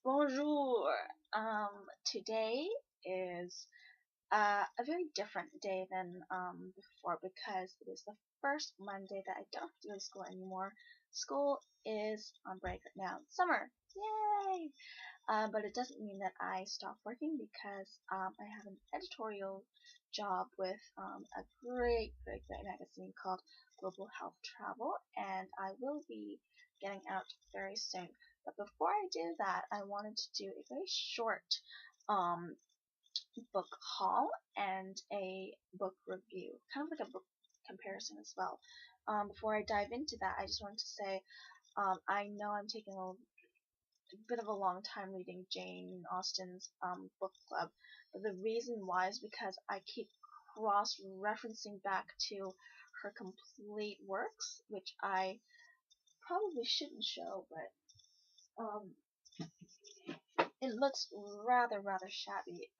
Bonjour. Today is a very different day than before because it is the first Monday that I don't have to go to school anymore. School is on break right now. Summer. Yay! But it doesn't mean that I stop working because I have an editorial job with a great magazine called Global Health Travel, and I will be getting out very soon. But before I do that, I wanted to do a very short um, book haul and a book review, kind of like a book comparison as well. Before I dive into that, I just wanted to say I know I'm taking a bit of a long time reading Jane Austen's book club, but the reason why is because I keep cross-referencing back to her complete works, which I probably shouldn't show, but it looks rather shabby.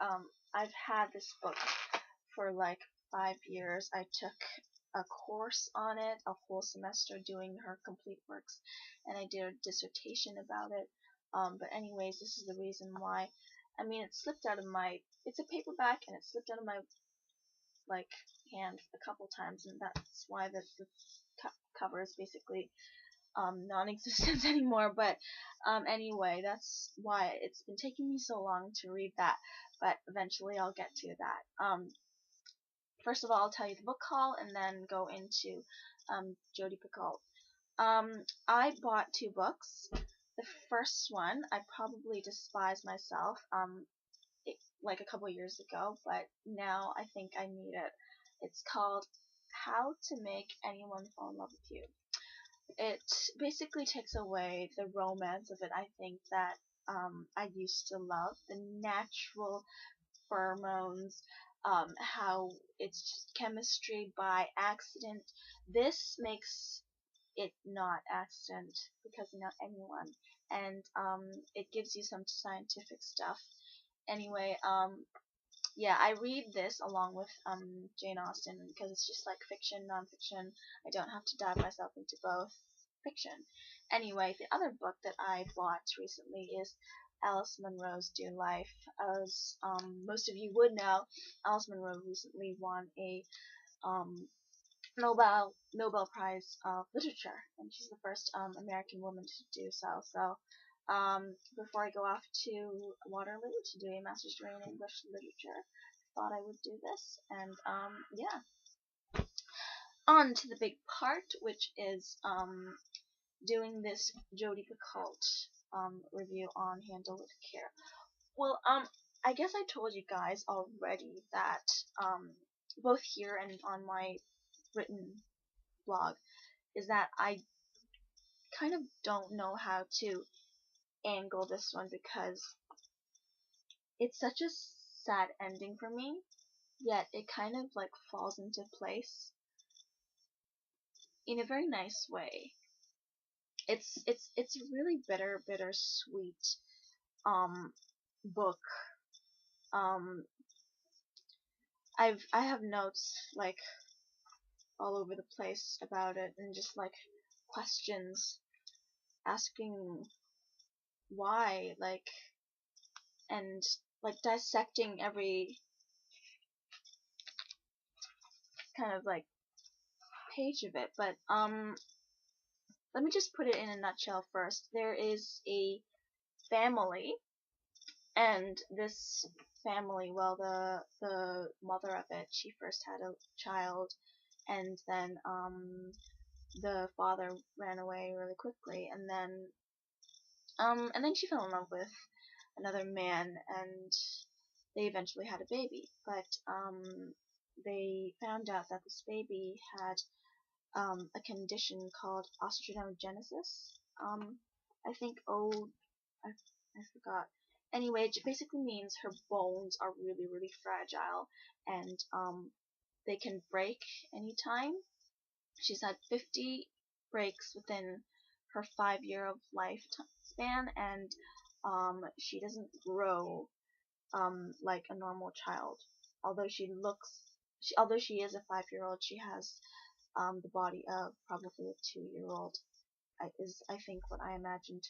I've had this book for like 5 years. I took a course on it, a whole semester doing her complete works, and I did a dissertation about it. But anyways, this is the reason why. I mean, it slipped out of my. It's a paperback, and it slipped out of my like hand a couple times, and that's why the cover is basically non-existent anymore. But anyway, that's why it's been taking me so long to read that. But eventually, I'll get to that. First of all, I'll tell you the book haul, and then go into Jodi Picult. I bought two books. The first one, I probably despised myself like a couple years ago, but now I think I need it. It's called How to Make Anyone Fall in Love with You. It basically takes away the romance of it, I think, that I used to love. The natural pheromones, how it's just chemistry by accident. This makes it not accident because not anyone, and it gives you some scientific stuff. Anyway, yeah, I read this along with Jane Austen because it's just like fiction, nonfiction. I don't have to dive myself into both fiction. Anyway, the other book that I bought recently is Alice Munro's Dear Life. As most of you would know, Alice Munro recently won a Nobel Prize of Literature, and she's the first American woman to do so. So before I go off to Waterloo to do a master's degree in English literature, I thought I would do this, and yeah. On to the big part, which is doing this Jodi Picoult review on Handle with Care. Well, I guess I told you guys already that both here and on my written blog is that I kind of don't know how to angle this one because it's such a sad ending for me, yet it kind of like falls into place in a very nice way. It's a really bittersweet book. I have notes like all over the place about it, and just like questions asking why, like, and like dissecting every kind of like page of it. But let me just put it in a nutshell first. There is a family, and this family, well, the mother of it, she first had a child, and then the father ran away really quickly, and then she fell in love with another man, and they eventually had a baby. But they found out that this baby had a condition called osteogenesis. I think I forgot. Anyway, it basically means her bones are really fragile, and they can break anytime. She's had 50 breaks within her 5 year of lifespan, and she doesn't grow like a normal child. Although although she is a 5-year-old, she has the body of probably a 2-year-old. Is I think what I imagined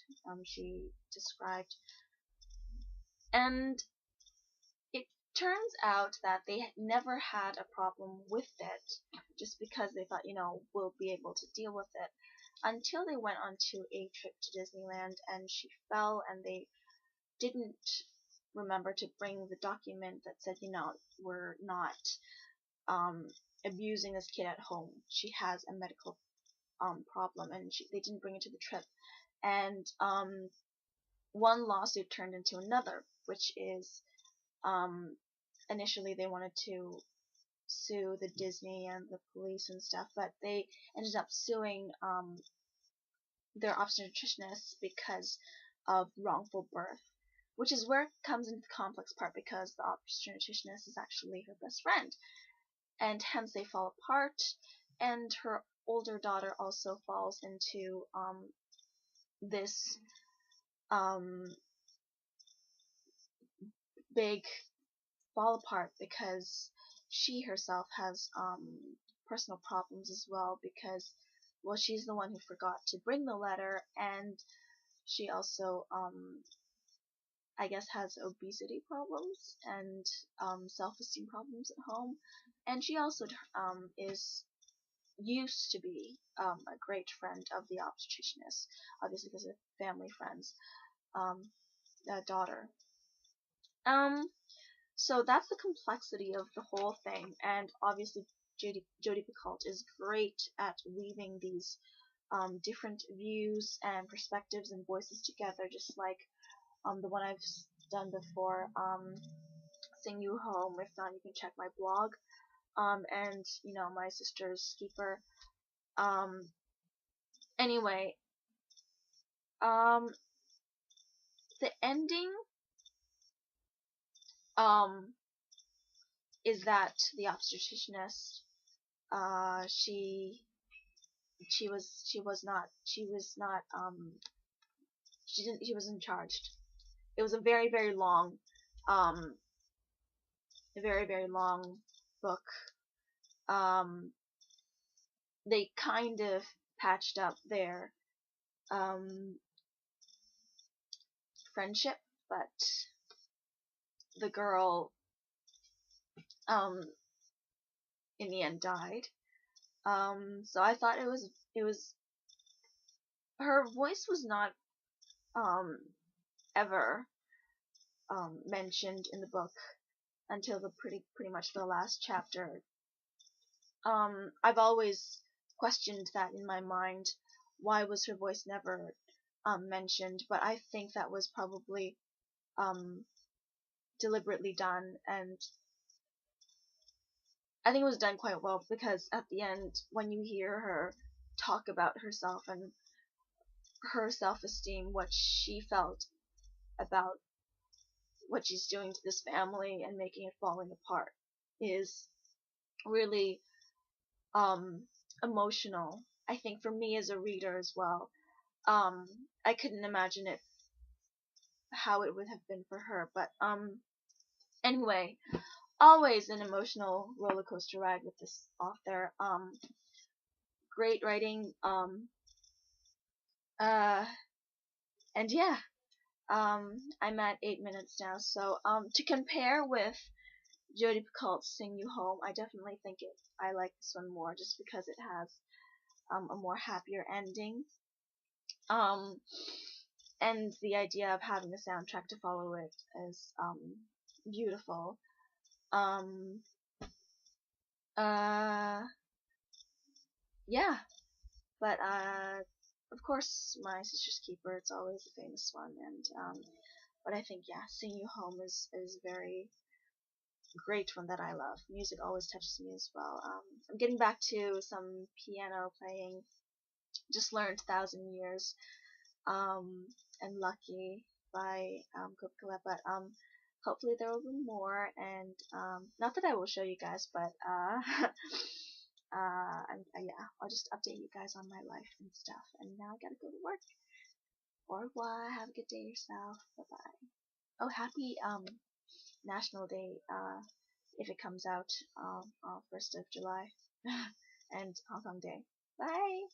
she described. And it turns out that they never had a problem with it, just because they thought, we'll be able to deal with it, until they went on to a trip to Disneyland and she fell, and they didn't remember to bring the document that said, we're not abusing this kid at home. She has a medical problem, and they didn't bring it to the trip. And one lawsuit turned into another, which is initially they wanted to sue the Disney and the police and stuff, but they ended up suing their obstetricianist because of wrongful birth, which is where it comes into the complex part, because the obstetricianist is actually her best friend, and hence they fall apart, and her older daughter also falls into this big fall apart, because she herself has personal problems as well, because, well, she's the one who forgot to bring the letter, and she also I guess has obesity problems and self-esteem problems at home, and she also is used to be a great friend of the obstetricianist, obviously because they're family friends, daughter. So that's the complexity of the whole thing, and obviously Jodi Picoult is great at weaving these different views and perspectives and voices together, just like the one I've done before, Sing You Home. If not, you can check my blog, and my sister's keeper. Anyway, the ending is that the obstetricianist, she wasn't charged. It was a very, very long book. They kind of patched up their friendship, but the girl in the end died. So I thought it was her voice was not ever mentioned in the book until the pretty much the last chapter. I've always questioned that in my mind. Why was her voice never mentioned? But I think that was probably deliberately done, and I think it was done quite well, because at the end, when you hear her talk about herself and her self-esteem, what she felt about what she's doing to this family and making it falling apart, is really emotional, I think, for me as a reader as well. I couldn't imagine how it would have been for her, but anyway, always an emotional roller coaster ride with this author. Great writing, and yeah, I'm at 8 minutes now, so to compare with Jodi Picoult's Sing You Home, I definitely think I like this one more, just because it has a more happier ending, and the idea of having a soundtrack to follow it is beautiful. Yeah, but of course, My Sister's Keeper, it's always a famous one, and but I think, yeah, Sing You Home is a very great one that I love. Music always touches me as well. I'm getting back to some piano playing. Just learned 1,000 Years, and Lucky by Picult, but hopefully there will be more, and not that I will show you guys, but yeah, I'll just update you guys on my life and stuff. And now I gotta go to work. Au revoir. Have a good day yourself. Bye bye. Oh, happy National Day if it comes out on 1st of July, and Hong Kong Day. Bye.